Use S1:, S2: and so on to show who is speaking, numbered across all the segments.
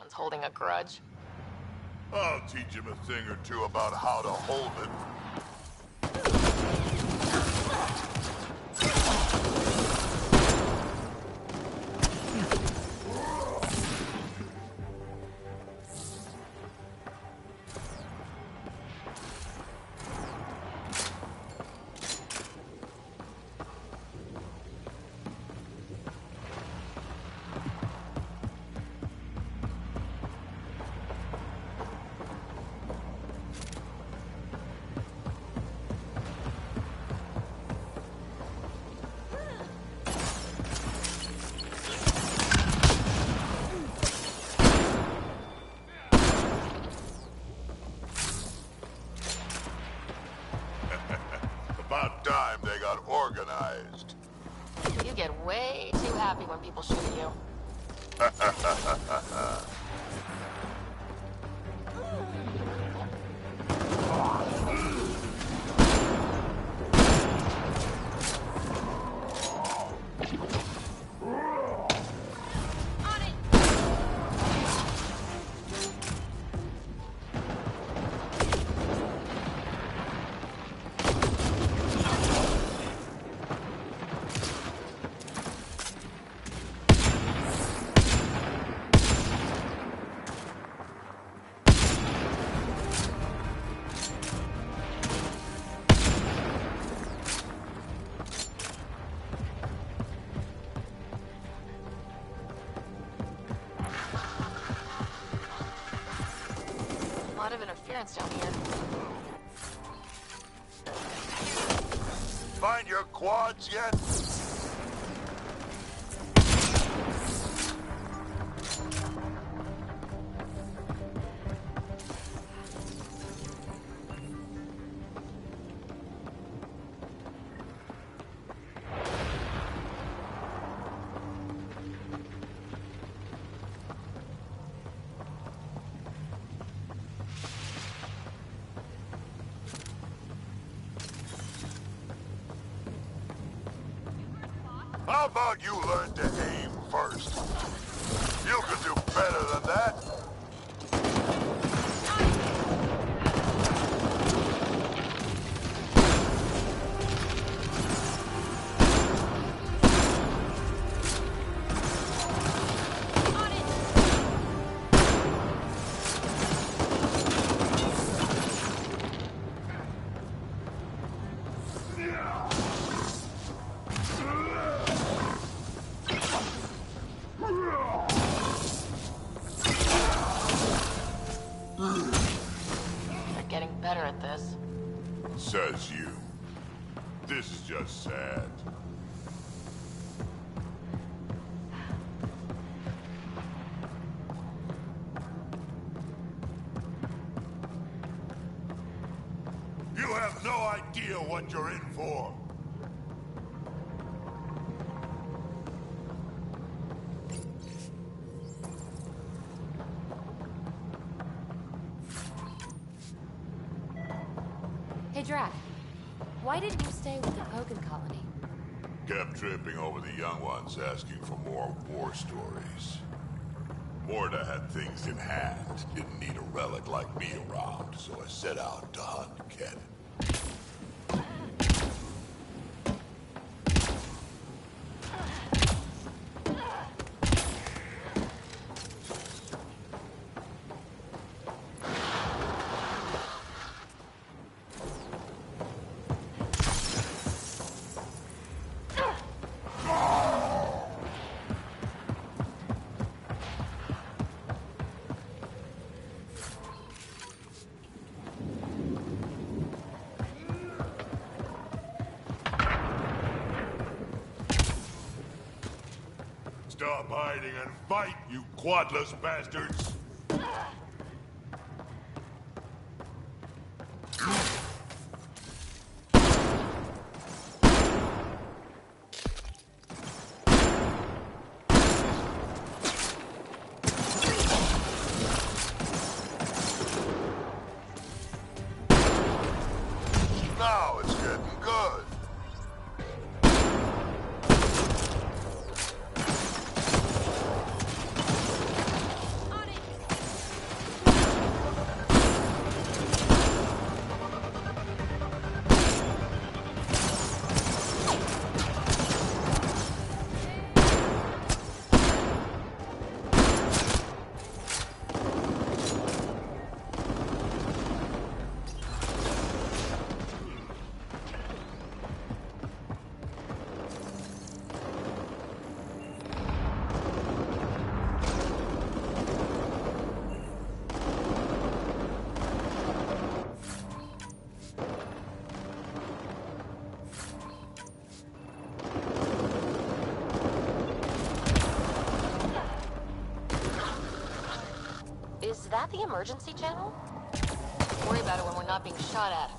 S1: Someone's holding a grudge.
S2: I'll teach him a thing or two about how to hold it. About time they got organized.
S1: You get way too happy when people shoot at you. A lot of interference down here.
S2: Find your quads yet? How about you learn to aim first? You can do better than that.
S1: They're getting better at this.
S2: Says you. This is just sad. You have no idea what you're in for.
S3: Hey, Drac. Why didn't you stay with the Pogan colony?
S2: Kept tripping over the young ones asking for more war stories. Morta had things in hand, didn't need a relic like me around, so I set out to hunt Ken. Stop hiding and fight, you quadless bastards! Now it's getting good.
S1: Is that the emergency channel? Worry about it when we're not being shot at.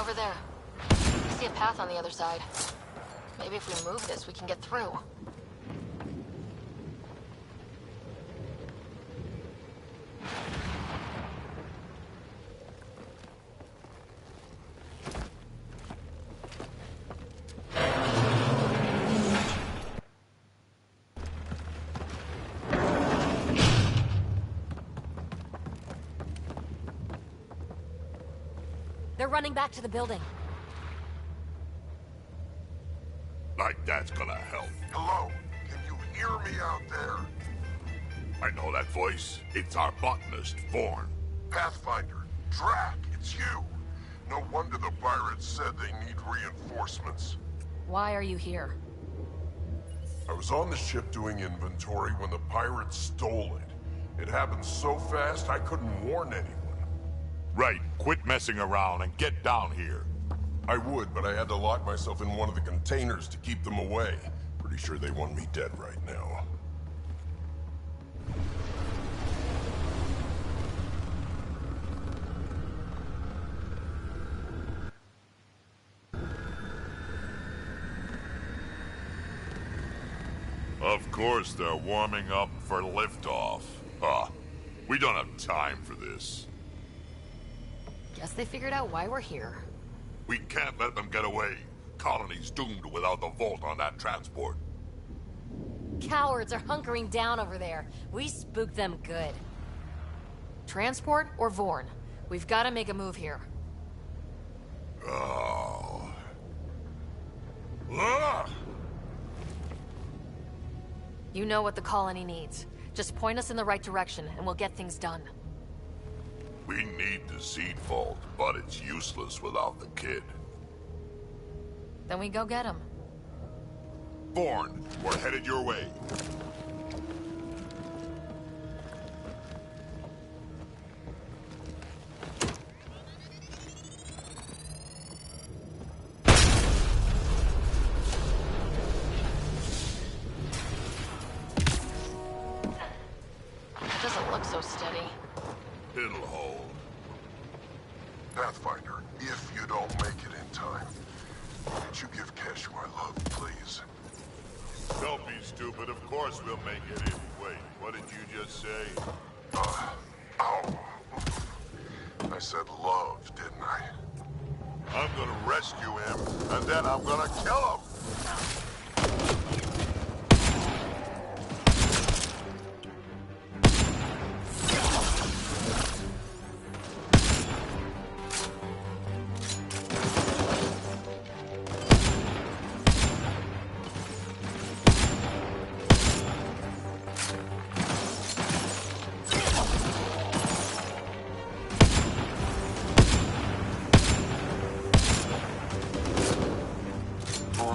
S1: Over there. I see a path on the other side. Maybe if we move this, we can get through.
S3: They're running back to the building.
S2: Like that's gonna help.
S4: Hello? Can you hear me out there?
S2: I know that voice. It's our botanist, Vorn.
S4: Pathfinder, Drac, it's you. No wonder the pirates said they need reinforcements.
S3: Why are you here?
S4: I was on the ship doing inventory when the pirates stole it. It happened so fast I couldn't warn anyone.
S2: Right, quit messing around and get down here.
S4: I would, but I had to lock myself in one of the containers to keep them away. Pretty sure they want me dead right now.
S2: Of course they're warming up for liftoff. We don't have time for this.
S1: Guess they figured out why we're here.
S2: We can't let them get away. Colony's doomed without the vault on that transport.
S3: Cowards are hunkering down over there. We spooked them good.
S1: Transport or Vorn? We've got to make a move here.
S2: Oh. Ah!
S1: You know what the colony needs. Just point us in the right direction and we'll get things done.
S2: We need the seed vault, but it's useless without the kid.
S1: Then we go get him.
S2: Vorn, we're headed your way.
S1: Doesn't look so steady.
S2: It'll hold.
S4: Pathfinder, if you don't make it in time, could you give Cash my love, please?
S2: Don't be stupid. Of course we'll make it in. Wait, what did you just say?
S4: Oh. I said love, didn't I?
S2: I'm gonna rescue him, and then I'm gonna kill him!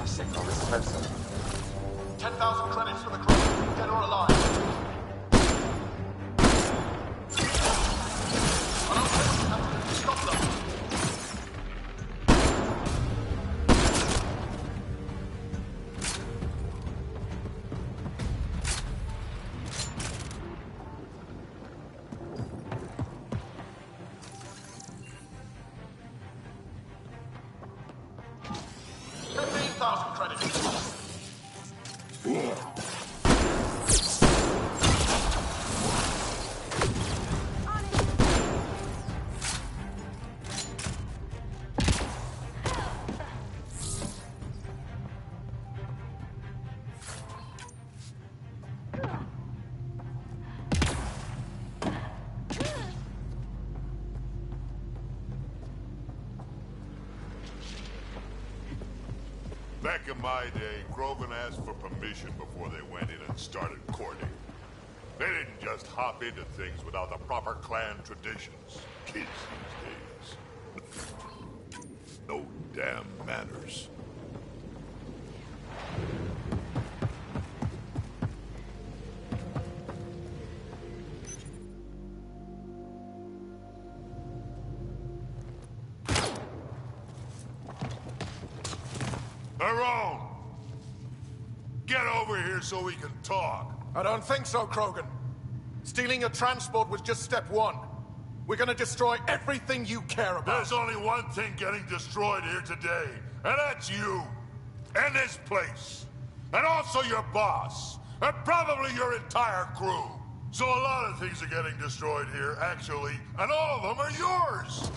S5: Signal is closer.
S6: 10,000 credits for the crew, dead or alive. I don't care what you have to do to stop them.
S2: Back in my day, Grogan asked for permission before they went in and started courting. They didn't just hop into things without the proper clan traditions. Kids these days. No damn manners. Tyrone! Get over here so we can talk.
S6: I don't think so, Krogan. Stealing your transport was just step one. We're gonna destroy everything you care about.
S2: There's only one thing getting destroyed here today, and that's you. And this place. And also your boss. And probably your entire crew. So a lot of things are getting destroyed here, actually, and all of them are yours!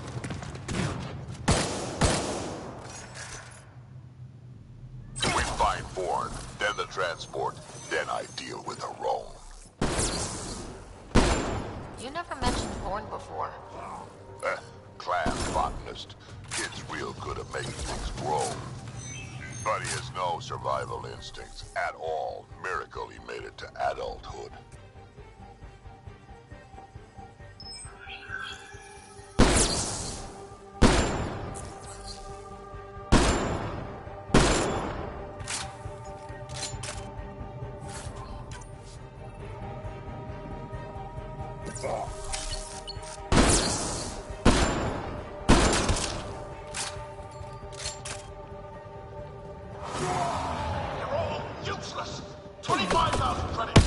S7: We find Bourne, then the transport, then I deal with Tyrone.
S1: You never mentioned Bourne before.
S7: Clan botanist. Kid's real good at making things grow. But he has no survival instincts at all. Miracle he made it to adulthood.
S6: You're all useless. 25,000 credits.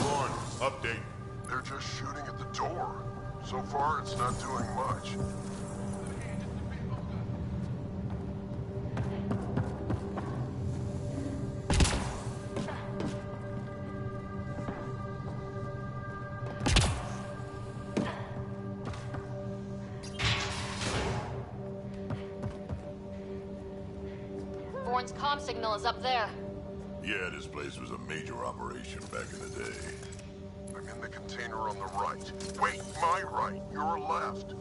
S2: Bourne, update.
S4: They're just shooting at the door. So far, it's not doing much.
S1: Bourne's comm signal is up there.
S2: Yeah, this place was a major operation back in the day.
S4: I'm in the container on the right. Wait, my right. Your left.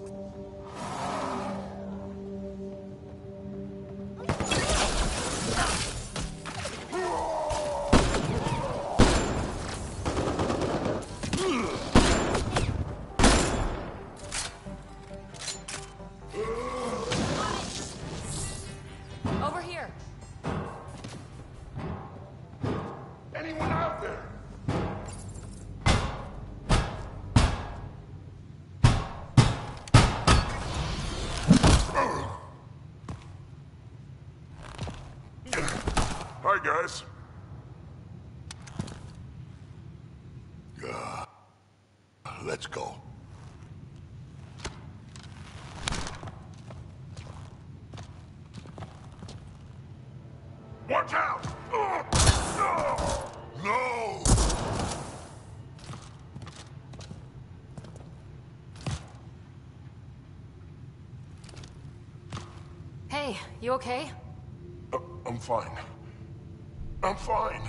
S3: Over here.
S4: Anyone out there? Hi, guys.
S2: Let's go.
S3: Hey, you okay?
S4: I'm fine. I'm fine.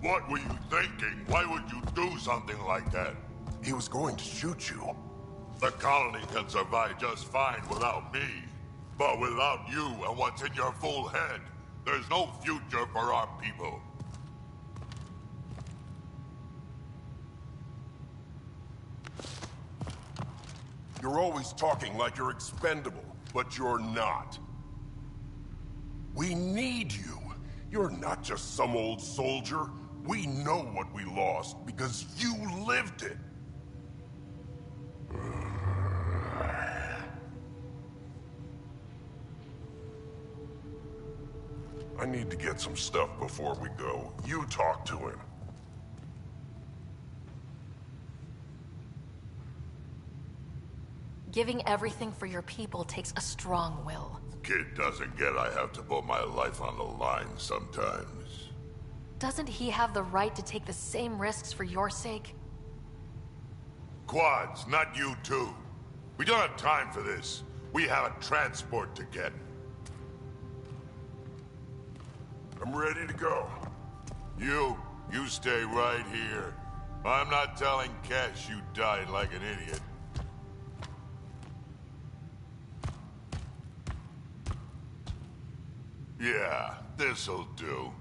S2: What were you thinking? Why would you do something like that?
S4: He was going to shoot you.
S2: The colony can survive just fine without me. But without you and what's in your full head, there's no future for our people.
S4: You're always talking like you're expendable, but you're not. We need you. You're not just some old soldier. We know what we lost because you lived it. I need to get some stuff before we go. You talk to him.
S3: Giving everything for your people takes a strong will.
S2: Kid doesn't get I have to put my life on the line sometimes.
S3: Doesn't he have the right to take the same risks for your sake?
S2: Quads, not you too. We don't have time for this. We have a transport to get.
S4: I'm ready to go.
S2: You stay right here. I'm not telling Cash you died like an idiot. Yeah, this'll do.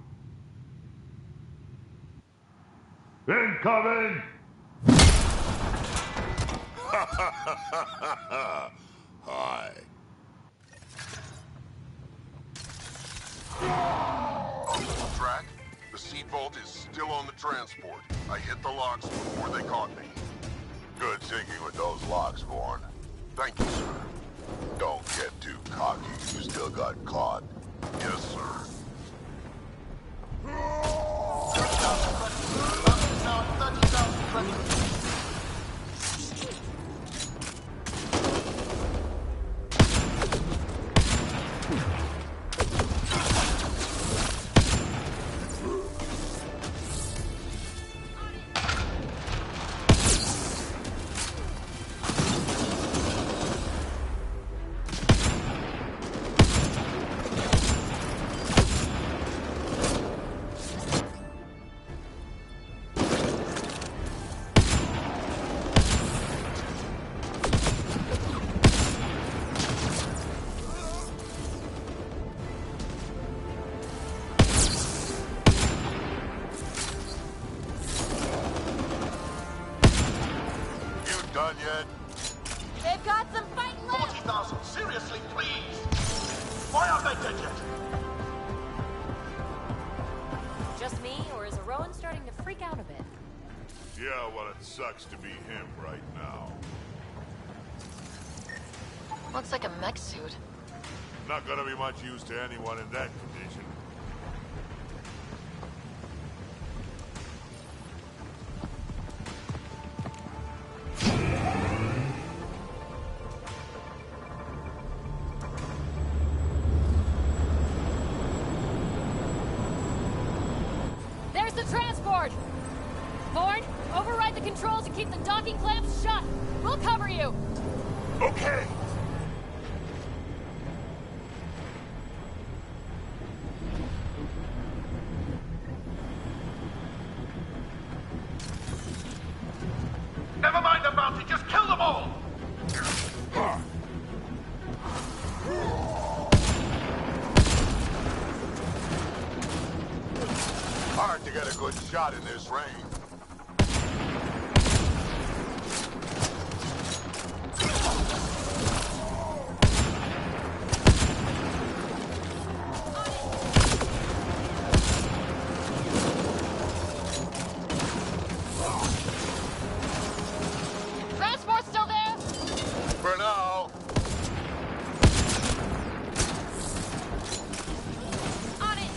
S5: Incoming!
S2: Hi.
S4: Track, the seat vault is still on the transport. I hit the locks before they caught me.
S7: Good thinking with those locks, Vaughn.
S4: Thank you, sir.
S7: Don't get too cocky. You still got caught.
S4: Yes, sir.
S7: Done yet?
S3: They've got some fighting left!
S6: 40,000, seriously, please! Why aren't they dead yet?
S3: Just me, or is Rowan starting to freak out a bit?
S2: Yeah, well, it sucks to be him right now.
S1: Looks like a mech suit.
S2: Not gonna be much use to anyone in that condition.
S3: There's the transport! Vaughn, override the controls and keep the docking clamps shut! We'll cover you!
S4: Okay.
S6: Never mind the bounty, just kill them all!
S7: Hard to get a good shot in this rain.
S3: Transport's still there?
S7: For now.
S3: On it!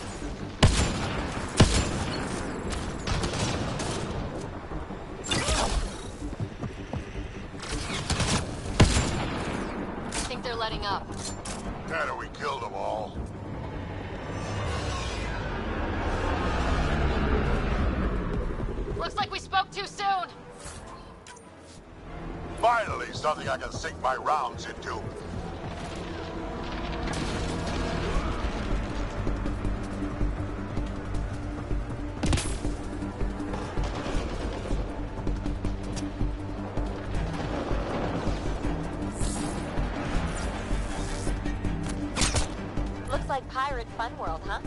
S1: I think they're letting up.
S7: Better we killed them all.
S1: Looks like we spoke too soon.
S7: Finally, something I can sink my rounds into.
S5: favorite fun world, huh?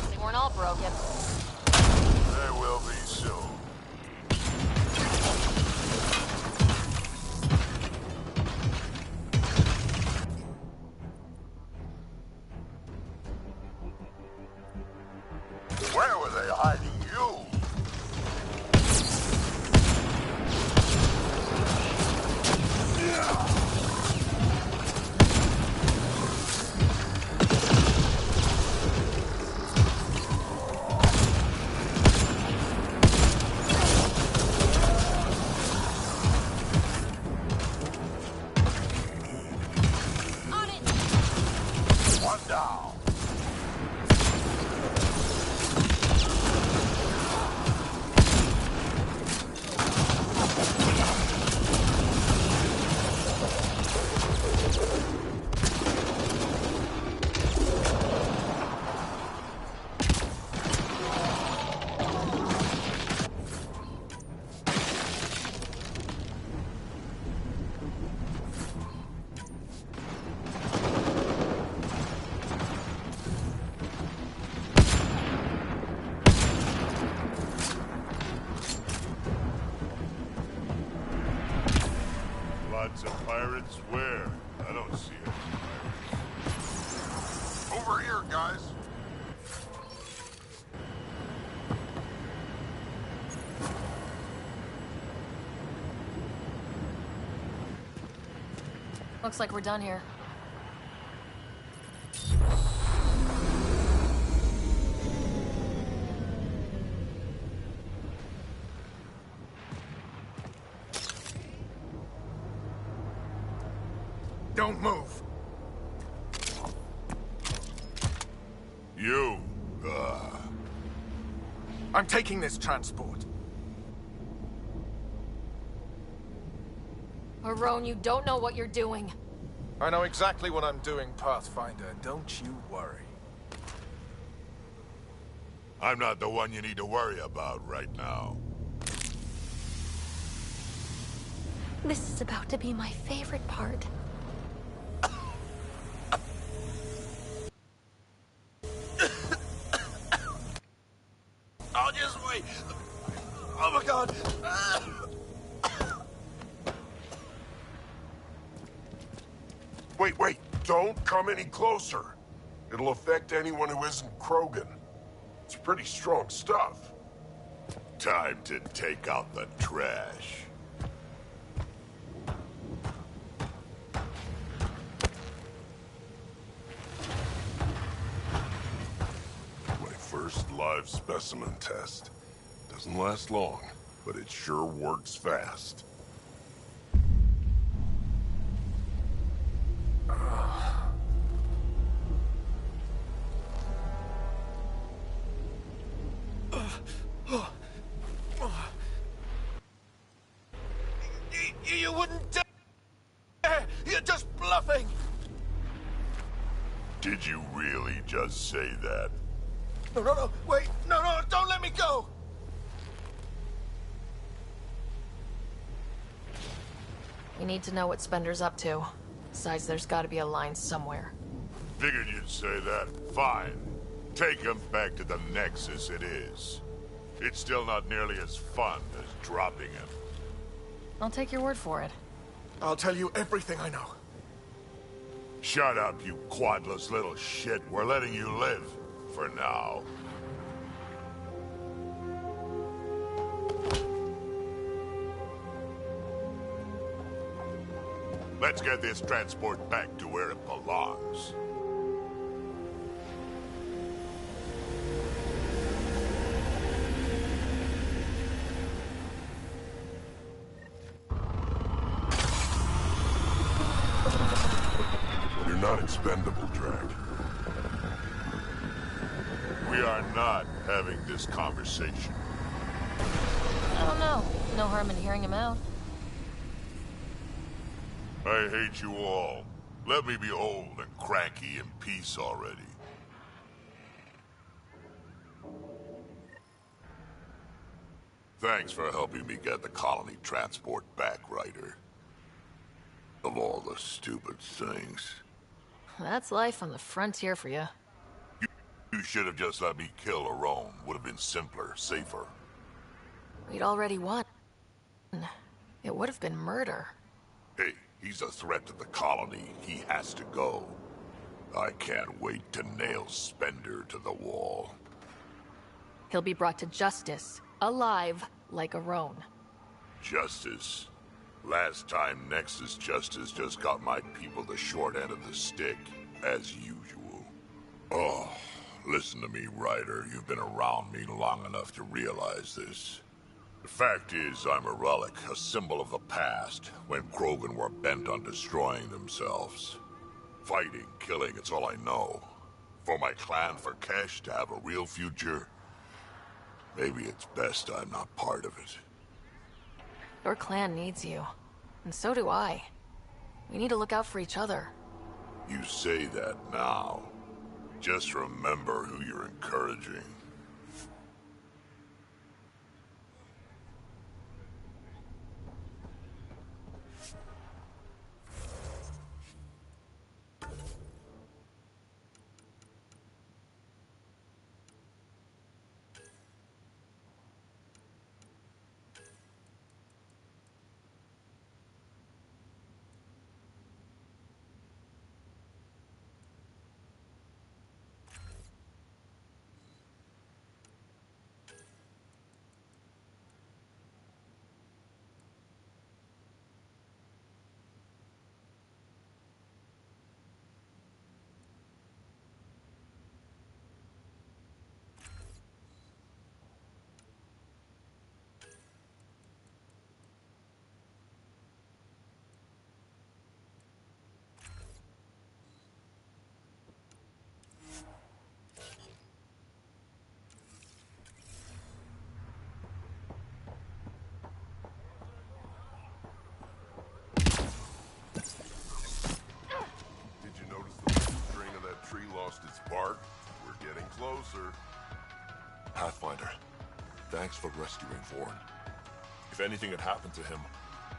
S1: They weren't all broken.
S7: They will be soon. Where were they hiding you?
S3: On it!
S7: One down.
S2: Lots of pirates? Where? I don't see any pirates.
S7: Over here, guys.
S1: Looks like we're done here.
S6: Don't move.
S2: You,
S6: I'm taking this transport.
S1: Marone, you don't know what you're doing.
S6: I know exactly what I'm doing, Pathfinder. Don't you worry.
S2: I'm not the one you need to worry about right now.
S8: This is about to be my favorite part.
S6: I'll just wait. Oh my god.
S4: Wait. Don't come any closer. It'll affect anyone who isn't Krogan. It's pretty strong stuff.
S2: Time to take out the trash.
S4: My first live specimen test. Doesn't last long, but it sure works fast.
S6: You wouldn't dare! You're just bluffing!
S2: Did you really just say that?
S6: No, wait! No, don't let me go!
S1: We need to know what Spender's up to. Besides, there's gotta be a line somewhere.
S2: Figured you'd say that. Fine. Take him back to the Nexus it is. It's still not nearly as fun as dropping him.
S1: I'll take your word for it.
S6: I'll tell you everything I know.
S2: Shut up, you quadless little shit. We're letting you live. For now. Let's get this transport back to where it belongs.
S4: You're not expendable, Drag.
S2: We are not having this conversation.
S1: I don't know. No harm in hearing him out.
S2: I hate you all. Let me be old and cranky in peace already. Thanks for helping me get the colony transport back, Ryder. Of all the stupid things.
S1: That's life on the frontier for you.
S2: You should have just let me kill Aron. Would have been simpler, safer.
S1: We'd already won. It would have been murder.
S2: Hey, he's a threat to the colony. He has to go. I can't wait to nail Spender to the wall.
S1: He'll be brought to justice, alive, like Aron.
S2: Justice? Last time Nexus Justice just got my people the short end of the stick, as usual. Oh, listen to me, Ryder. You've been around me long enough to realize this. The fact is, I'm a relic, a symbol of the past, when Krogan were bent on destroying themselves. Fighting, killing, it's all I know. For my clan, for Kesh to have a real future, maybe it's best I'm not part of it.
S1: Your clan needs you. And so do I. We need to look out for each other.
S2: You say that now. Just remember who you're encouraging.
S4: Bark, we're getting closer.
S5: Pathfinder, thanks for rescuing Vorn. If anything had happened to him,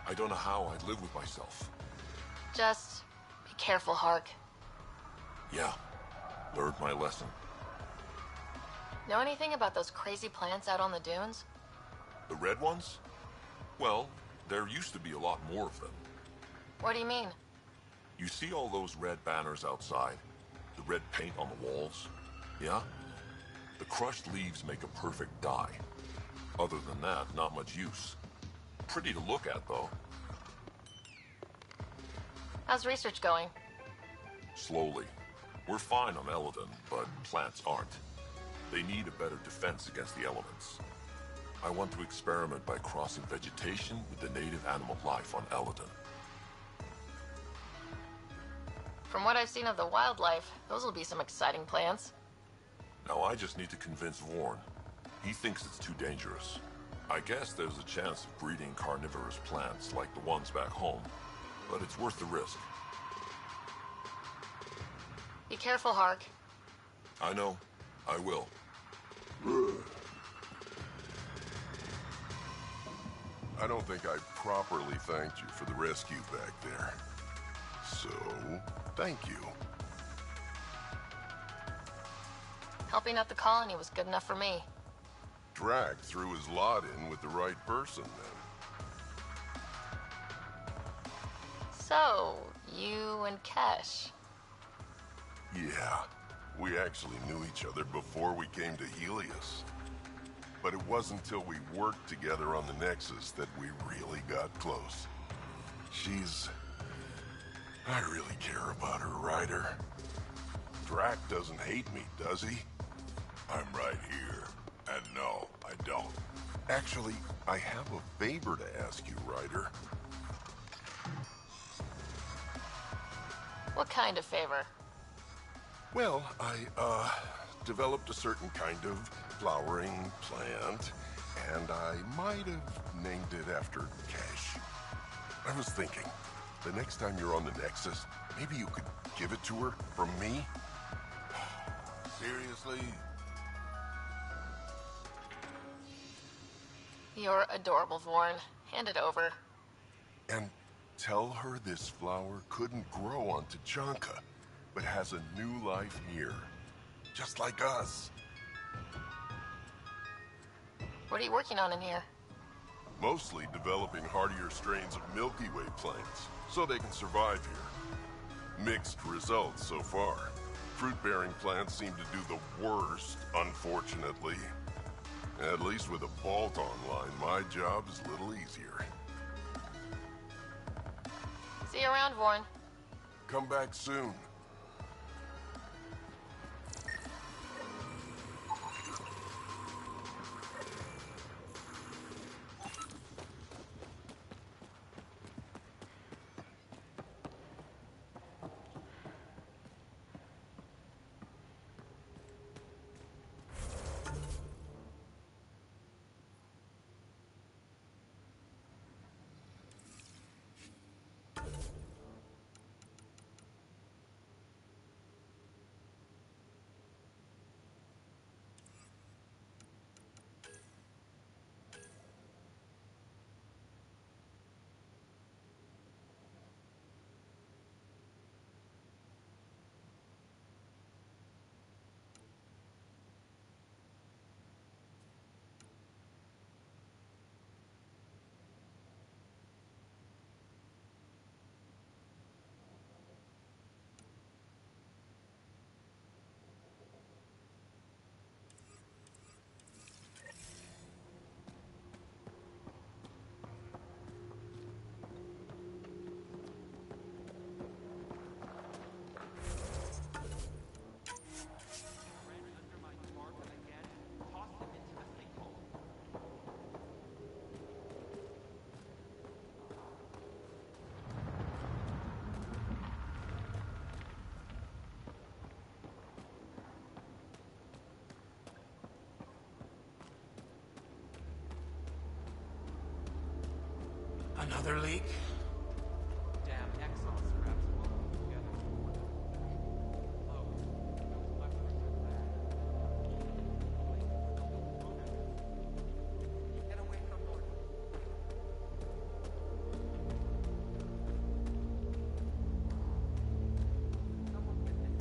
S5: I don't know how I'd live with myself.
S1: Just be careful, Hark.
S5: Yeah, learned my lesson.
S1: Know anything about those crazy plants out on the dunes?
S5: The red ones? Well, there used to be a lot more of them.
S1: What do you mean?
S5: You see all those red banners outside? The red paint on the walls? Yeah? The crushed leaves make a perfect dye. Other than that, not much use. Pretty to look at, though.
S1: How's research going?
S5: Slowly. We're fine on Eladon, but plants aren't. They need a better defense against the elements. I want to experiment by crossing vegetation with the native animal life on Eladon.
S1: From what I've seen of the wildlife, those will be some exciting plants.
S5: Now I just need to convince Vorn. He thinks it's too dangerous. I guess there's a chance of breeding carnivorous plants like the ones back home, but it's worth the risk.
S1: Be careful, Hark.
S5: I know. I will.
S4: I don't think I properly thanked you for the rescue back there. So, thank you.
S1: Helping out the colony was good enough for me.
S4: Drac threw his lot in with the right person, then.
S1: So, you and Kesh.
S4: Yeah, we actually knew each other before we came to Helios. But it wasn't until we worked together on the Nexus that we really got close. I really care about her, Ryder. Drac doesn't hate me, does he?
S2: I'm right here. And no, I don't.
S4: Actually, I have a favor to ask you, Ryder.
S1: What kind of favor?
S4: Well, I, developed a certain kind of flowering plant, and I might have named it after Kesh. I was thinking, the next time you're on the Nexus, Maybe you could give it to her from me?
S2: Seriously?
S1: You're adorable, Vorn. Hand it over.
S4: And tell her this flower couldn't grow on Tachanka, but has a new life here. Just like us.
S1: What are you working on in here?
S4: Mostly developing hardier strains of Milky Way plants, so they can survive here. Mixed results so far. Fruit-bearing plants seem to do the worst, unfortunately. At least with a bolt online, my job is a little easier.
S1: See you around, Vorn.
S4: Come back soon.
S9: Another leak?
S10: Damn exhaust scraps welded together. Oh, those leftovers are bad. Get away from Lord. Someone get this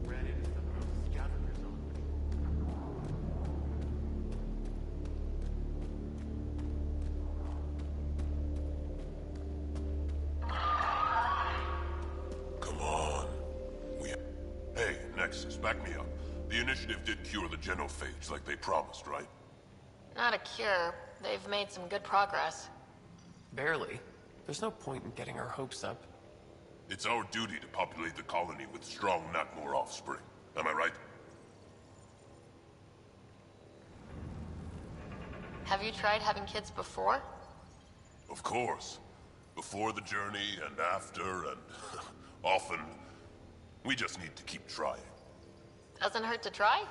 S10: ran into some of those scavengers on.
S5: Come on. Hey, Nexus, back me up. The initiative did cure the genophage like they promised, right?
S1: Not a cure. They've made some good progress.
S9: Barely. There's no point in getting our hopes up.
S5: It's our duty to populate the colony with strong, not more offspring. Am I right?
S1: Have you tried having kids before?
S5: Of course. Before the journey and after and often. We just need to keep trying.
S1: Doesn't hurt to try?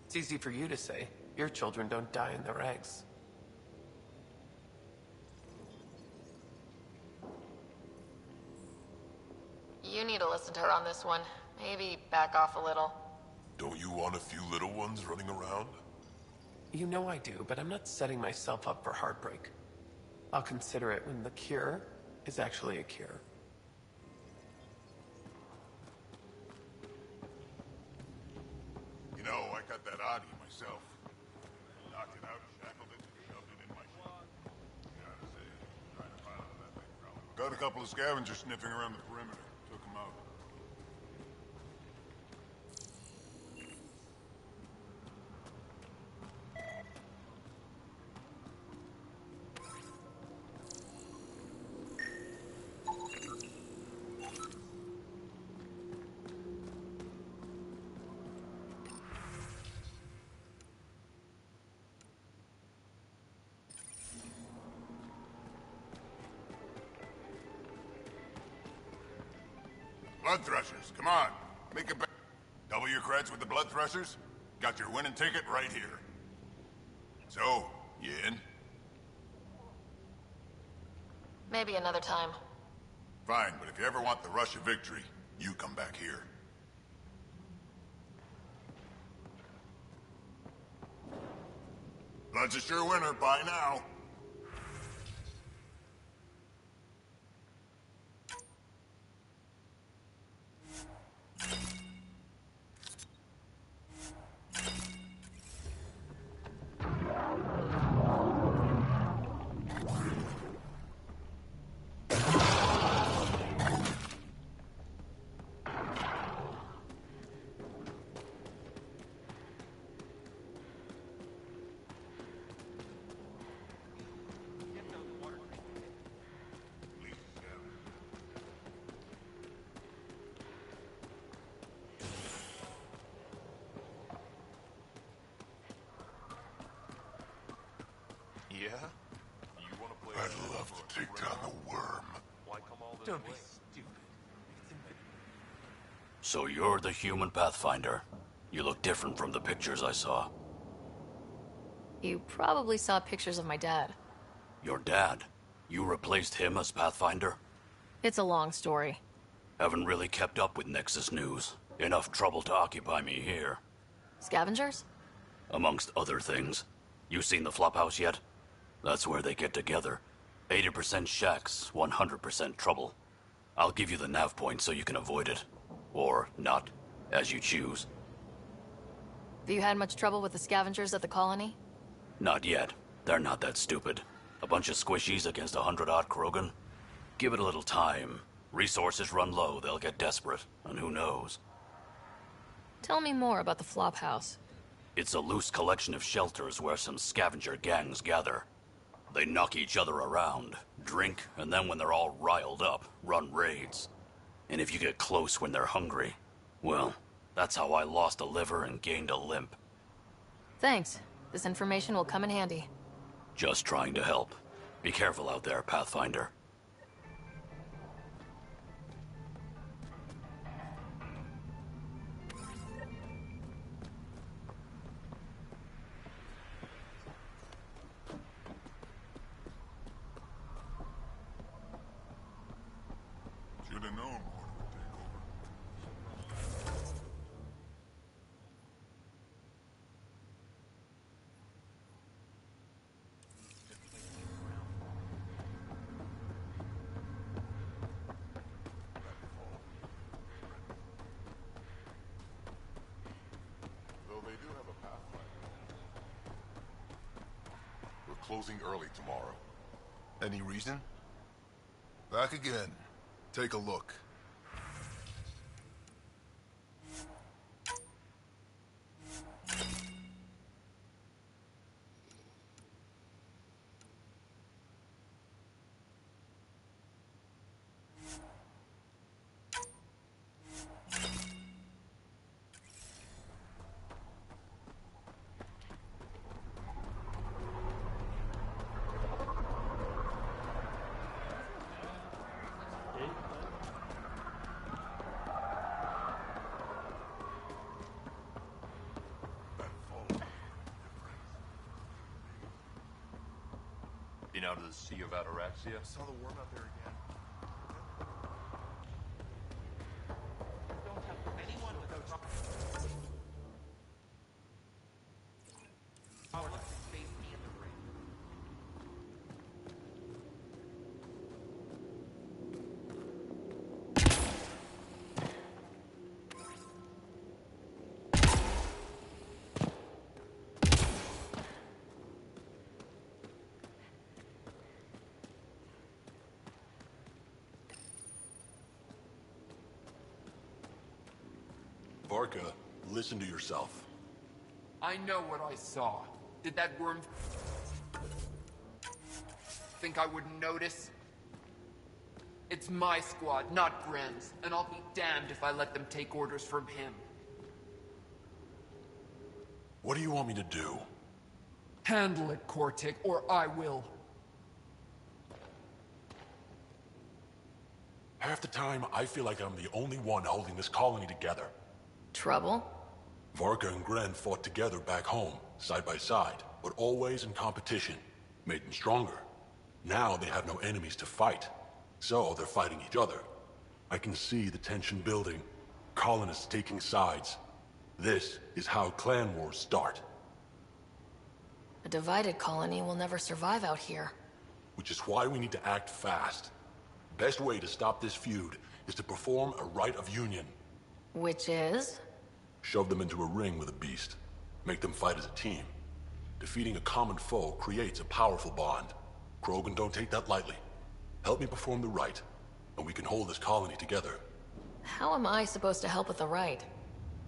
S9: It's easy for you to say. Your children don't die in their eggs.
S1: You need to listen to her on this one. Maybe back off a little.
S5: Don't you want a few little ones running around?
S9: You know I do, but I'm not setting myself up for heartbreak. I'll consider it when the cure is actually a cure.
S2: You know, I got that Audi myself. Knocked it out, shackled it, shoved it in my shop. Gotta say, trying to pilot that thing probably. Got a couple of scavengers sniffing around the perimeter. Took them out. Blood threshers, come on. Make a bet. Double your creds with the blood threshers? Got your winning ticket right here. So, you in?
S1: Maybe another time.
S2: Fine, but if you ever want the rush of victory, you come back here. Lunch is sure winner. Bye now.
S5: Yeah? You want to play?
S2: I'd love to take down the worm.
S5: Why come all this
S10: Don't be
S5: way?
S10: stupid. It's in the...
S11: So you're the human Pathfinder. You look different from the pictures I saw.
S1: You probably saw pictures of my dad.
S11: Your dad? You replaced him as Pathfinder?
S1: It's a long story.
S11: Haven't really kept up with Nexus news. Enough trouble to occupy me here.
S1: Scavengers?
S11: Amongst other things. You seen the Flophouse yet? That's where they get together. 80% shacks, 100% trouble. I'll give you the nav point so you can avoid it. Or not, as you choose.
S1: Have you had much trouble with the scavengers at the colony?
S11: Not yet. They're not that stupid. A bunch of squishies against 100-odd Krogan? Give it a little time. Resources run low, they'll get desperate. And who knows?
S1: Tell me more about the Flophouse.
S11: It's a loose collection of shelters where some scavenger gangs gather. They knock each other around, drink, and then when they're all riled up, run raids. And if you get close when they're hungry, well, that's how I lost a liver and gained a limp.
S1: Thanks. This information will come in handy.
S11: Just trying to help. Be careful out there, Pathfinder.
S2: Should have known more would take over.
S7: Though they do have a pathfinder. We're closing early tomorrow.
S4: Any reason? Back again. Take a look.
S5: Been out of the Sea of Ataraxia?
S4: Saw the worm out there again.
S10: Don't have anyone without... Power to face me in the ring.
S5: Varka, listen to yourself.
S9: I know what I saw. Did that worm... think I wouldn't notice? It's my squad, not Gren's, and I'll be damned if I let them take orders from him.
S5: What do you want me to do?
S9: Handle it, Cortic, or I will.
S5: Half the time, I feel like I'm the only one holding this colony together.
S1: Trouble?
S5: Varka and Gren fought together back home, side by side, but always in competition. Made them stronger.
S12: Now they have no enemies to fight, so they're fighting each other. I can see the tension building, colonists taking sides. This is how clan wars start.
S1: A divided colony will never survive out here.
S12: Which is why we need to act fast. Best way to stop this feud is to perform a rite of union.
S1: Which is?
S12: Shove them into a ring with a beast. Make them fight as a team. Defeating a common foe creates a powerful bond. Krogan don't take that lightly. Help me perform the rite, and we can hold this colony together.
S1: How am I supposed to help with the rite?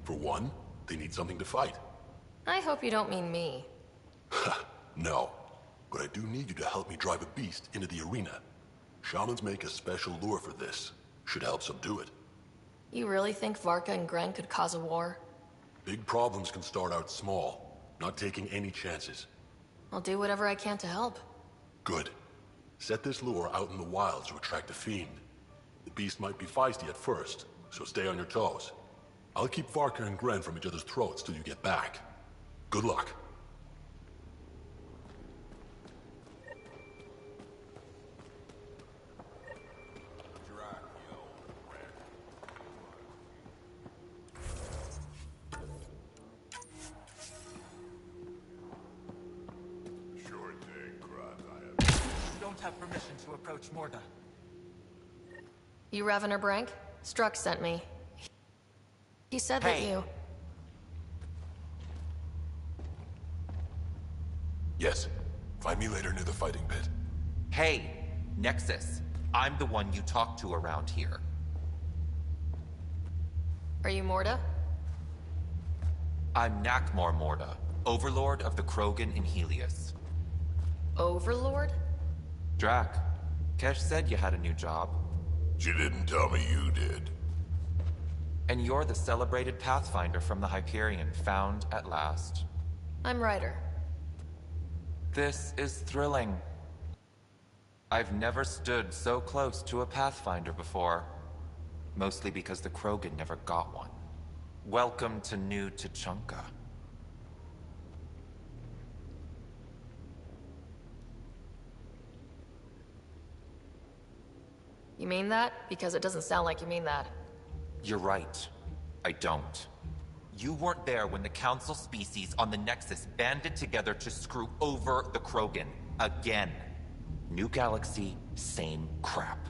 S12: For one, they need something to fight.
S1: I hope you don't mean me.
S12: No, but I do need you to help me drive a beast into the arena. Shamans make a special lure for this. Should help subdue it.
S1: You really think Varka and Gren could cause a war?
S12: Big problems can start out small, not taking any chances.
S1: I'll do whatever I can to help.
S12: Good. Set this lure out in the wilds to attract a fiend. The beast might be feisty at first, so stay on your toes. I'll keep Varka and Gren from each other's throats till you get back. Good luck.
S10: Have permission to approach Morda.
S1: You Revener Brank? Struck sent me. He said that you...
S12: Yes. Find me later near the fighting pit.
S13: Hey, Nexus. I'm the one you talk to around here.
S1: Are you Morda?
S13: I'm Nakmor Morda, Overlord of the Krogan in Helios.
S1: Overlord?
S13: Drac, Kesh said you had a new job.
S2: She didn't tell me you did.
S13: And you're the celebrated Pathfinder from the Hyperion, found at last.
S1: I'm Ryder.
S13: This is thrilling. I've never stood so close to a Pathfinder before. Mostly because the Krogan never got one. Welcome to New Tuchanka.
S1: You mean that? Because it doesn't sound like you mean that.
S13: You're right. I don't. You weren't there when the Council species on the Nexus banded together to screw over the Krogan. Again. New galaxy, same crap.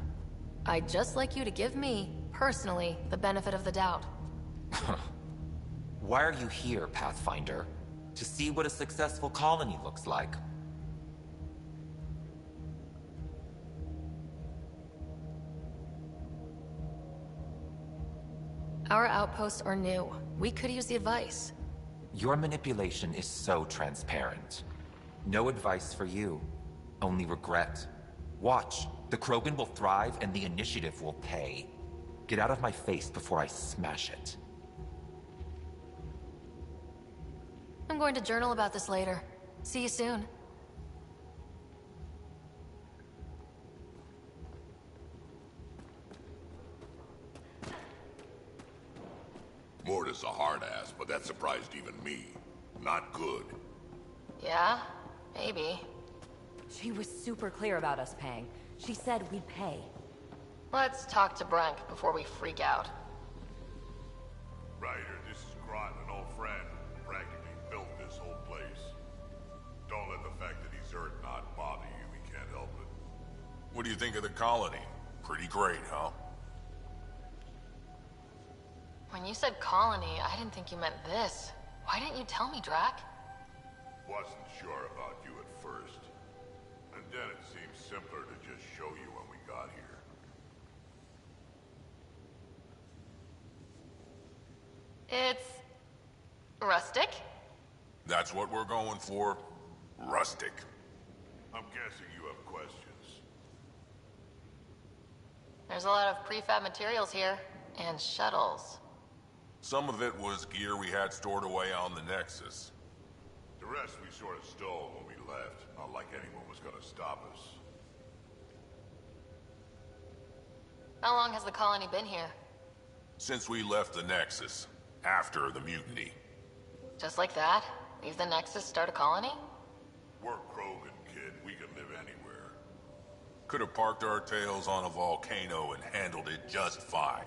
S1: I'd just like you to give me, personally, the benefit of the doubt.
S13: Why are you here, Pathfinder? To see what a successful colony looks like.
S1: Our outposts are new. We could use the advice.
S13: Your manipulation is so transparent. No advice for you. Only regret. Watch. The Krogan will thrive and the initiative will pay. Get out of my face before I smash it.
S1: I'm going to journal about this later. See you soon.
S2: Morda's a hard ass, but that surprised even me. Not good.
S1: Yeah? Maybe.
S14: She was super clear about us paying. She said we'd pay.
S1: Let's talk to Brank before we freak out.
S2: Ryder, this is Grot, an old friend. Practically built this whole place. Don't let the fact that he's Earth not bother you. He can't help it.
S5: What do you think of the colony? Pretty great, huh?
S1: When you said colony, I didn't think you meant this. Why didn't you tell me, Drac?
S2: Wasn't sure about you at first. And then it seemed simpler to just show you when we got here.
S1: It's... rustic?
S5: That's what we're going for. Rustic.
S2: I'm guessing you have questions.
S1: There's a lot of prefab materials here, and shuttles.
S5: Some of it was gear we had stored away on the Nexus.
S2: The rest we sort of stole when we left. Not like anyone was gonna stop us.
S1: How long has the colony been here?
S5: Since we left the Nexus. After the mutiny.
S1: Just like that? Leave the Nexus, start a colony?
S2: We're Krogan, kid. We can live anywhere.
S5: Could have parked our tails on a volcano and handled it just fine.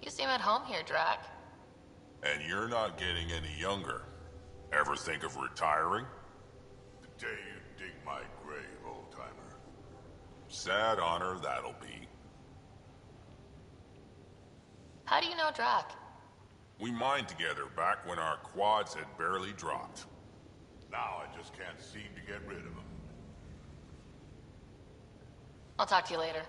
S1: You seem at home here, Drac.
S5: And you're not getting any younger. Ever think of retiring?
S2: The day you dig my grave, old-timer.
S5: Sad honor that'll be.
S1: How do you know Drac?
S5: We mined together back when our quads had barely dropped.
S2: Now I just can't seem to get rid of him.
S1: I'll talk to you later.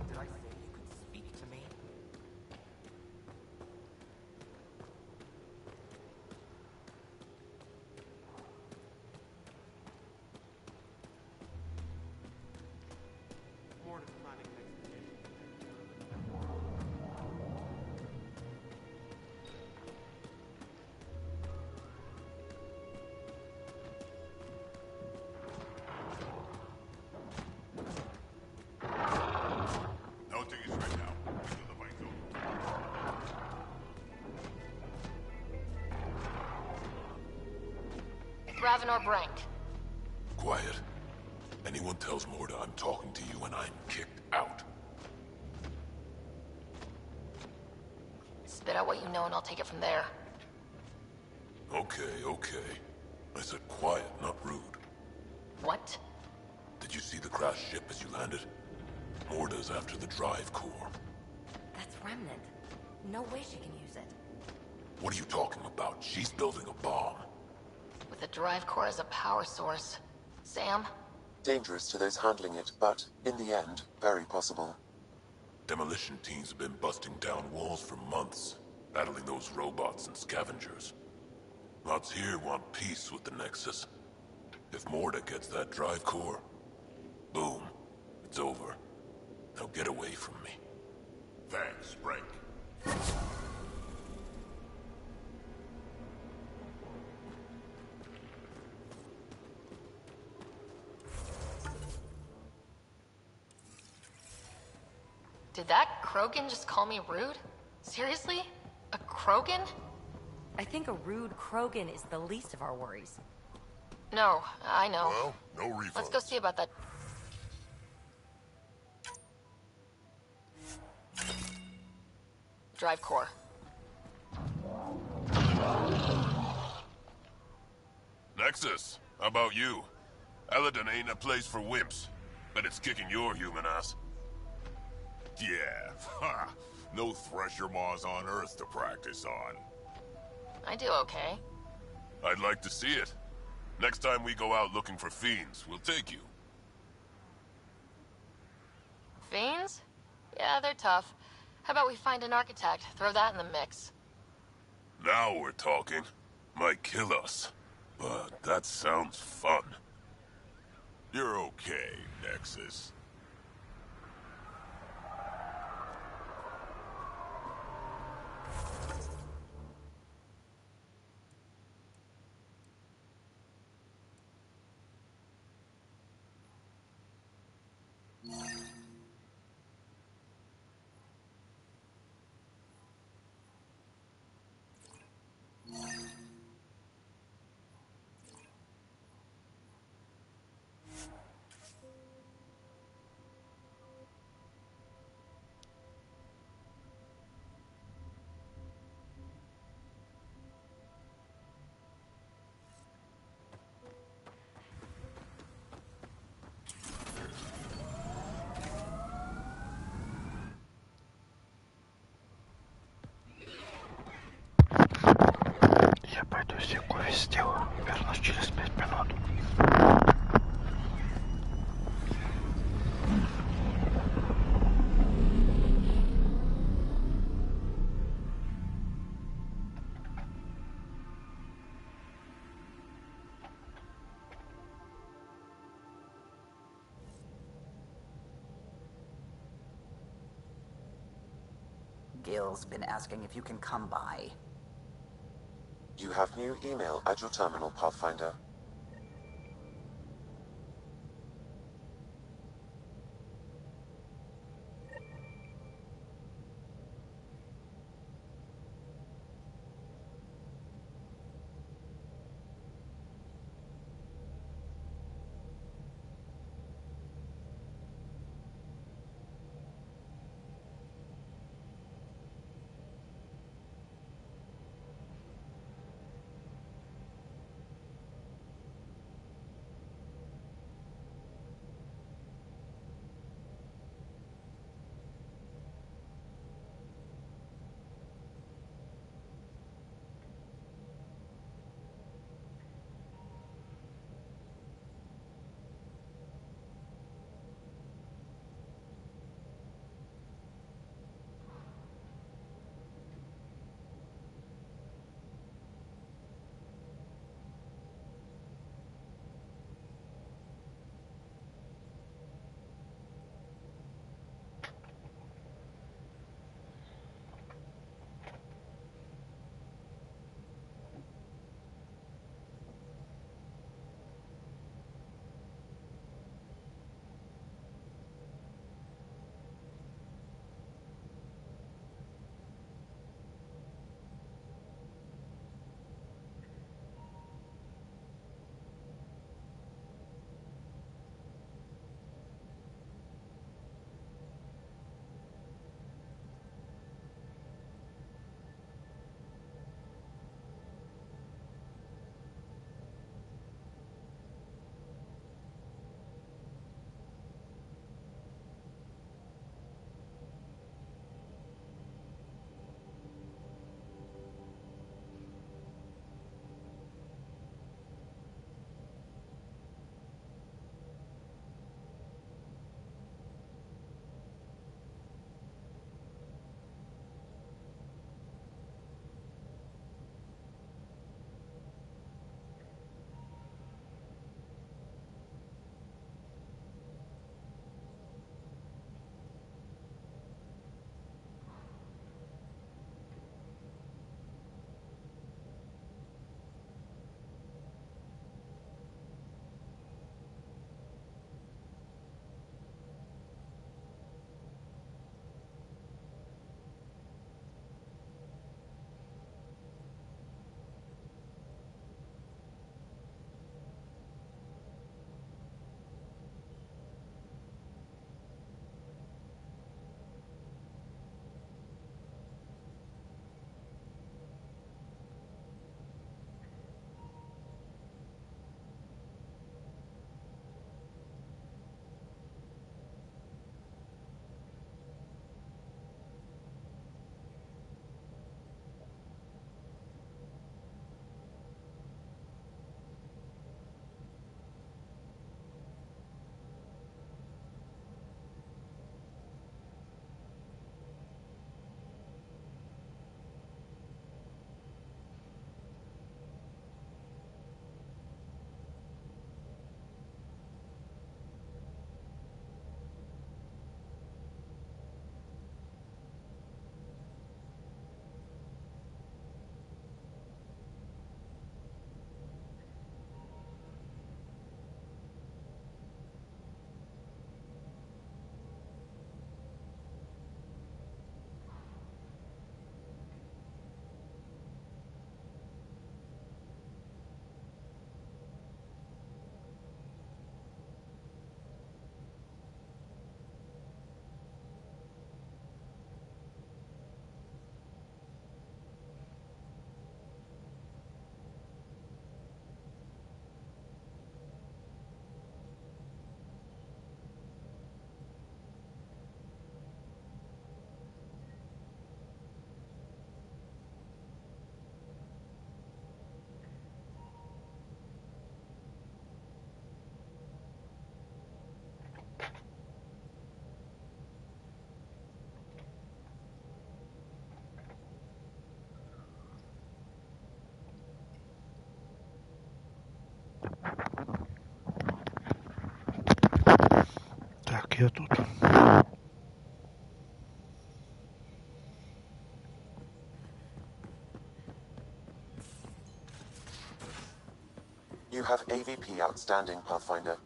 S13: Did I say you could speak to me?
S9: More to planning an expedition.
S2: No tickets right now. Until the fight's over.
S1: Raven or Brank?
S5: Quiet. Anyone tells Morda I'm talking to you and I'm kicked out.
S1: Spit out what you know and I'll take it from there.
S5: Okay, okay. I said quiet, not rude.
S1: What?
S5: Did you see the crashed ship as you landed? Morda's after the drive core.
S14: That's Remnant. No way she can use it.
S5: What are you talking about? She's building a bomb.
S1: With the drive core as a power source. Sam?
S15: Dangerous to those handling it, but in the end, very possible.
S5: Demolition teams have been busting down walls for months, battling those robots and scavengers. Lots here want peace with the Nexus. If Morda gets that drive core, boom, it's over. Now get away from me.
S2: Thanks, Frank.
S1: Did that Krogan just call me rude? Seriously? A Krogan?
S14: I think a rude Krogan is the least of our worries.
S1: No, I know.
S2: Well, no refunds.
S1: Let's go see about that. Drive core.
S5: Nexus, how about you? Eladon ain't a place for wimps, but it's kicking your human ass.
S2: Yeah, ha! No thresher maws on Earth to practice on.
S1: I do okay.
S5: I'd like to see it. Next time we go out looking for fiends, we'll take you.
S1: Fiends? Yeah, they're tough. How about we find an architect, throw that in the mix?
S5: Now we're talking. Might kill us, but that sounds fun.
S2: You're okay, Nexus.
S16: Я пойду себе кофе сделаю, вернусь через 5 минут.
S17: Gil's been asking if you can come by.
S15: You have new email at your terminal, Pathfinder.
S16: я тут.
S15: You have AVP outstanding, Pathfinder.